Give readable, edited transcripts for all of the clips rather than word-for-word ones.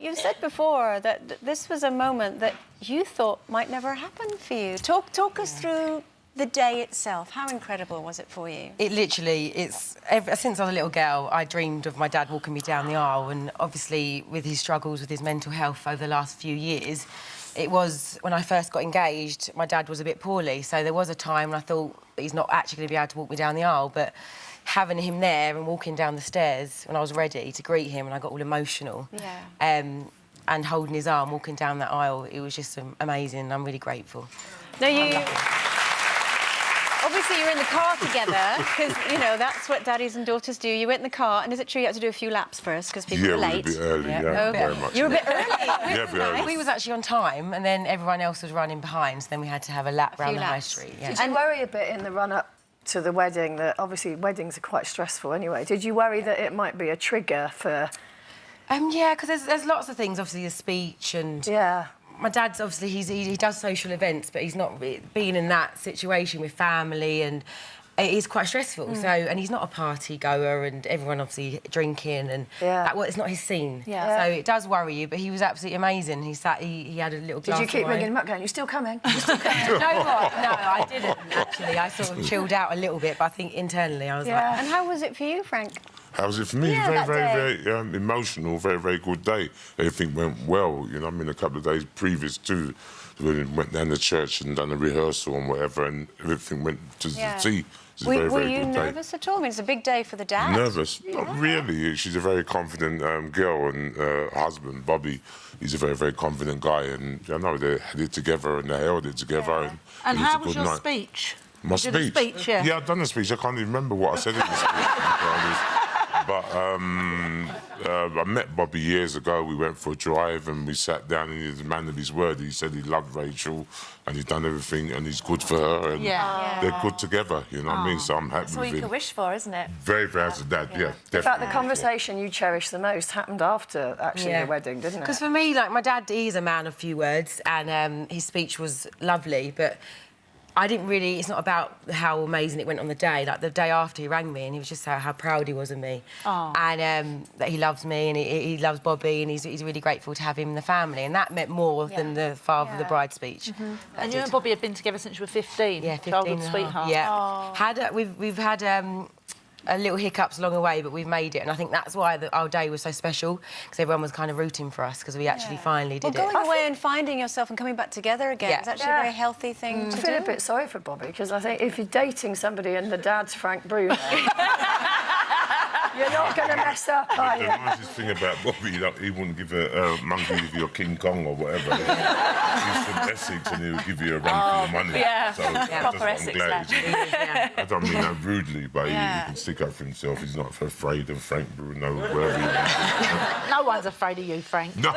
you've said before that this was a moment that you thought might never happen for you. Talk us through the day itself. How incredible was it for you? It literally, ever since I was a little girl, I dreamed of my dad walking me down the aisle, and obviously with his struggles with his mental health over the last few years, it was, when I first got engaged, my dad was a bit poorly, so there was a time when I thought that he's not actually going to be able to walk me down the aisle, but having him there and walking down the stairs when I was ready to greet him, and I got all emotional, and holding his arm, walking down that aisle, it was just amazing. I'm really grateful. Now, obviously, you're in the car together, because, you know, that's what daddies and daughters do. You went in the car, and is it true you had to do a few laps first, because people were late? Yeah, a bit early, very much. You were a bit early? Yeah, very early. We was actually on time, and then everyone else was running behind, so then we had to have a lap around the high street. Yeah. Did you worry a bit in the run-up to the wedding that, obviously, weddings are quite stressful anyway. Did you worry that it might be a trigger for... Yeah, because there's lots of things, obviously, the speech and... Yeah. My dad's obviously, he does social events, but he's not being in that situation with family, and it is quite stressful. So, and he's not a party goer, and everyone obviously drinking, and it's not his scene. Yeah. So it does worry you, but he was absolutely amazing. He had a little glass of wine. Did you keep ringing him up going, "You're still coming? You're still coming"? You know what? No, I didn't, actually. I sort of chilled out a little bit, but I think internally I was like... And how was it for you, Frank? How was it for me? Very emotional, very good day. Everything went well, you know. I mean, a couple of days previous to, we went down to church and done a rehearsal and whatever, and everything went to the T. Were you nervous at all? I mean, it's a big day for the dad. Nervous? Not really. She's a very confident girl, and her husband, Bobby, he's a very confident guy, and I know they had it together and they held it together. And how was your speech? My speech? Yeah, I've done a speech. I can't even remember what I said in the speech. But I met Bobby years ago. We went for a drive and we sat down, and he's a man of his word. He said he loved Rachel and he's done everything and he's good for her, and they're good together, you know what I mean? So I'm happy with him. That's all you can wish for, isn't it? Very, as a dad, definitely. In fact, the conversation you cherish the most happened after, actually, the wedding, didn't it? Because for me, like, my dad, he's a man of few words, and his speech was lovely, but I didn't really... It's not about how amazing it went on the day. Like, the day after, he rang me, and he was just how proud he was of me. And that he loves me, and he loves Bobby, and he's really grateful to have him in the family. And that meant more than the father of the bride speech. And you and Bobby have been together since you were 15? Yeah, 15 Childhood sweetheart? Yeah. We've had a little hiccups along the way, but we've made it, and I think that's why our day was so special, because everyone was kind of rooting for us, because we actually finally did it. Well, going away and finding yourself and coming back together again is actually a very healthy thing to do. I feel a bit sorry for Bobby, because I think if you're dating somebody and the dad's Frank Bruno, you're not going to mess up, are you? The nicest thing about Bobby, like, he wouldn't give a monkey if you're King Kong or whatever. He's from Essex and he'll give you a run for your money. So proper Essex lad. I don't mean that rudely, but he can stick up for himself. He's not afraid of Frank Bruno, wherever he is. No one's afraid of you, Frank. No.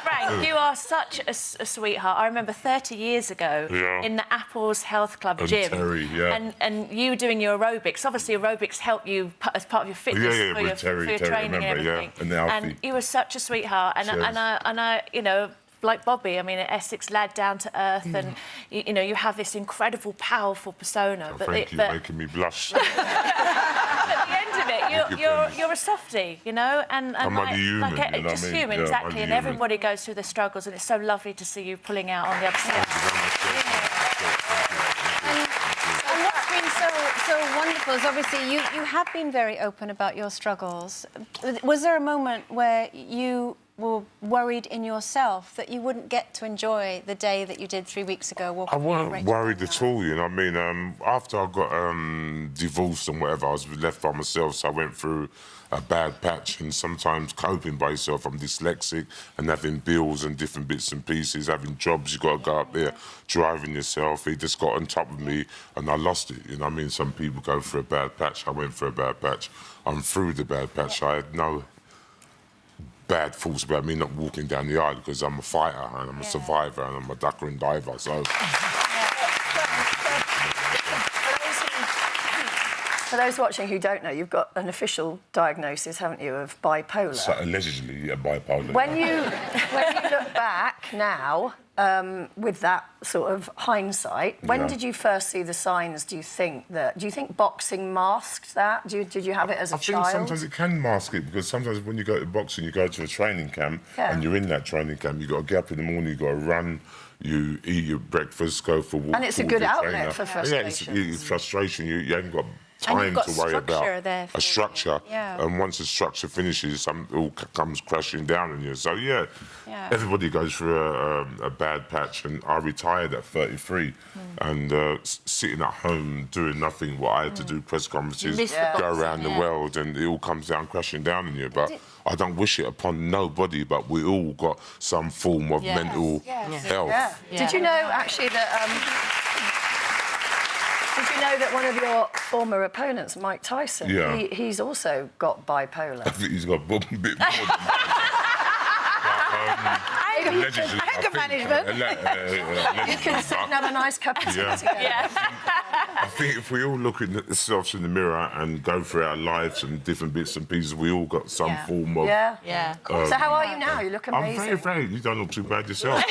Frank, you are such a sweetheart. I remember 30 years ago in the Apples Health Club gym. Terry, and you doing your aerobics. Obviously, aerobics help you as part of your fitness for your training and everything. And you were such a sweetheart. And I, you know, like Bobby, I mean, an Essex lad down to earth, and you know, you have this incredible, powerful persona. Oh, thank you, making me blush. At the end of it, you're a softie, you know, and I'm like human, you know what I just mean? human, Yeah, exactly. And human. everybody goes through the struggles, and it's so lovely to see you pulling out on the other side. And what's been so wonderful is obviously you have been very open about your struggles. Was there a moment where you were worried in yourself that you wouldn't get to enjoy the day that you did 3 weeks ago? I wasn't worried at all, you know what I mean? After I got divorced and whatever, I was left by myself, so I went through a bad patch, and sometimes coping by yourself. I'm dyslexic, and having bills and different bits and pieces, having jobs, you got to go up there, driving yourself. He just got on top of me, and I lost it, you know what I mean? Some people go through a bad patch. I went through a bad patch. I'm through the bad patch. I had no bad thoughts about me not walking down the aisle, because I'm a fighter and I'm a survivor and I'm a ducker and diver, so... For those watching who don't know, you've got an official diagnosis, haven't you, of bipolar? So allegedly, bipolar. When you look back now, with that sort of hindsight, when did you first see the signs? Do you think boxing masked that? Did you have it as a child? I think sometimes it can mask it, because sometimes when you go to boxing, you go to a training camp and you're in that training camp. You got to get up in the morning, you got to run. You eat your breakfast, go for walks. And it's a good outlet for frustration. Yeah, it's frustration. You haven't got time to worry about a structure. Yeah. And once the structure finishes, it all comes crashing down on you. So, yeah. Everybody goes through a bad patch. And I retired at 33 and sitting at home doing nothing. What I had to do, press conferences, go around the world, and it all comes down crashing down on you. But I don't wish it upon nobody, but we all got some form of mental health. Yeah. Did you know, actually, that... Did you know that one of your former opponents, Mike Tyson, he's also got bipolar? I think he's got a bit more than allegedly, anger management. You can sit and have a nice cup of tea together. I think if we all look at ourselves in the mirror and go through our lives and different bits and pieces, we all got some form of... So how are you now? You look amazing. I'm very, very... You don't look too bad yourself.